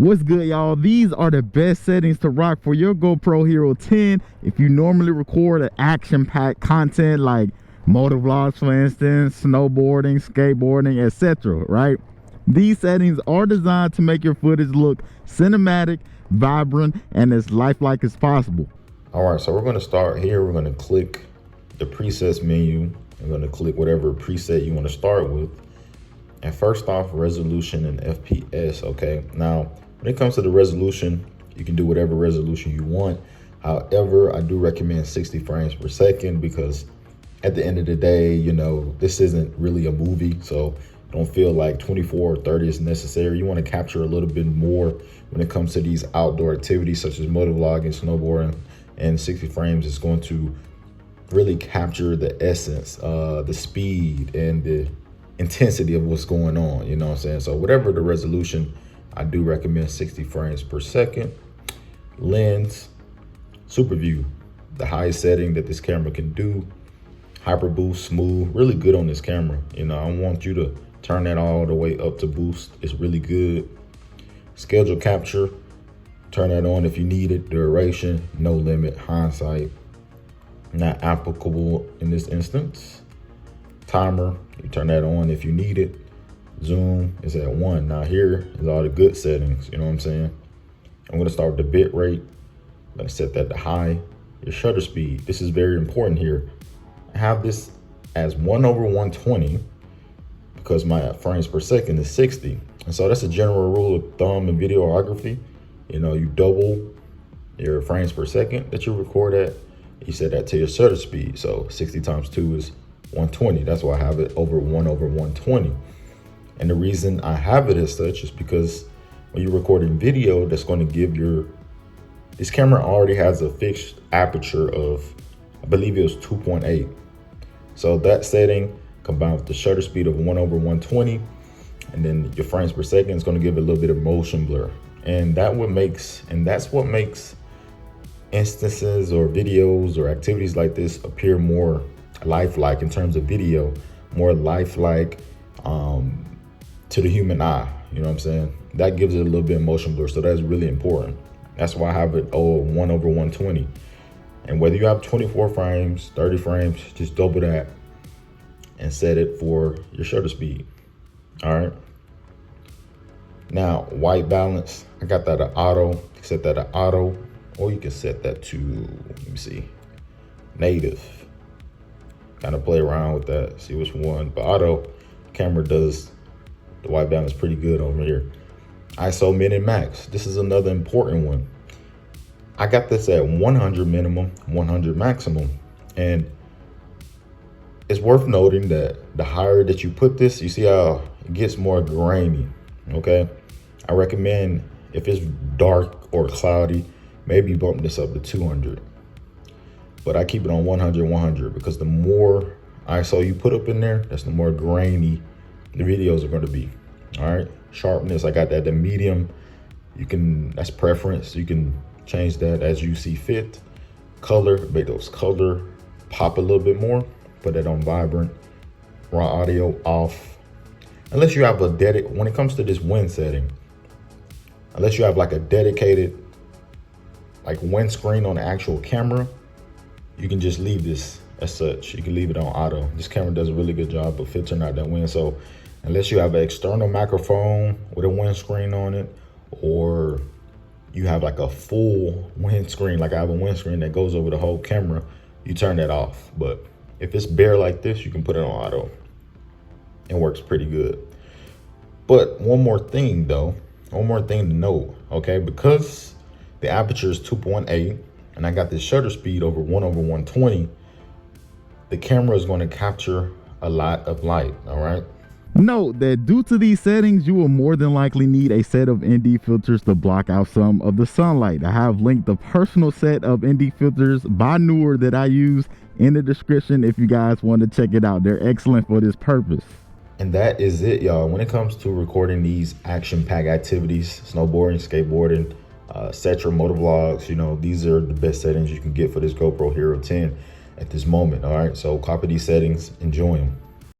What's good, y'all? These are the best settings to rock for your GoPro Hero 10 if you normally record an action-packed content like motovlogs, for instance, snowboarding, skateboarding, etc., right? These settings are designed to make your footage look cinematic, vibrant, and as lifelike as possible. All right, so we're going to start here. We're going to click the presets menu. We're going to click whatever preset you want to start with. And first off, resolution and FPS, okay? Now, when it comes to the resolution, you can do whatever resolution you want. However, I do recommend 60 frames per second because at the end of the day, you know, this isn't really a movie, so don't feel like 24 or 30 is necessary. You want to capture a little bit more when it comes to these outdoor activities such as motovlogging, snowboarding, and 60 frames is going to really capture the essence, the speed, and the intensity of what's going on, you know what I'm saying? So whatever the resolution, I do recommend 60 frames per second. Lens, super view, the highest setting that this camera can do. Hyper boost, smooth, really good on this camera. You know, I want you to turn that all the way up to boost. It's really good. Schedule capture, turn that on if you need it. Duration, no limit. Hindsight, not applicable in this instance. Timer, you turn that on if you need it. Zoom is at 1. Now here is all the good settings, you know what I'm saying? I'm gonna start with the bit rate. I'm gonna set that to high. Your shutter speed, this is very important here. I have this as 1/120 because my frames per second is 60. And so that's a general rule of thumb in videography. You know, you double your frames per second that you record at. You set that to your shutter speed. So 60 times 2 is 120. That's why I have it over 1/120. And the reason I have it as such is because when you're recording video, that's going to give this camera already has a fixed aperture of, I believe it was 2.8. So that setting combined with the shutter speed of 1/120, and then your frames per second is going to give it a little bit of motion blur. And that's what makes instances or videos or activities like this appear more lifelike in terms of video, more lifelike to the human eye. You know what I'm saying? That gives it a little bit of motion blur. So that's really important. That's why I have it 1/120. And whether you have 24 frames, 30 frames, just double that and set it for your shutter speed. All right. Now, white balance, I got that at auto. Set that at auto, or you can set that to, let me see, native. Kind of play around with that, see which one. But auto, camera does the white balance pretty good over here. ISO min and max, this is another important one. I got this at 100 minimum, 100 maximum. And it's worth noting that the higher that you put this, you see how it gets more grainy, okay? I recommend if it's dark or cloudy, maybe bump this up to 200. But I keep it on 100 because the more ISO you put up in there, that's the more grainy the videos are going to be. All right, sharpness, I got that. The medium, that's preference. You can change that as you see fit. Color, make those color pop a little bit more. Put that on vibrant. Raw audio off. Unless you have when it comes to this wind setting, unless you have like a dedicated like windscreen on the actual camera, you can just leave this as such. You can leave it on auto. This camera does a really good job of filtering out that wind. So unless you have an external microphone with a windscreen on it, or you have like a full windscreen, like I have a windscreen that goes over the whole camera, you turn that off. But if it's bare like this, you can put it on auto. It works pretty good. But one more thing to note, okay? Because the aperture is 2.8 and I got this shutter speed over 1/120, the camera is going to capture a lot of light, all right? Note that due to these settings, you will more than likely need a set of ND filters to block out some of the sunlight. I have linked the personal set of ND filters by Newer that I use in the description if you guys want to check it out. They're excellent for this purpose. And that is it, y'all. When it comes to recording these action-packed activities, snowboarding, skateboarding, etc., motovlogs, you know, these are the best settings you can get for this GoPro Hero 10 at this moment, all right? So copy these settings, enjoy them.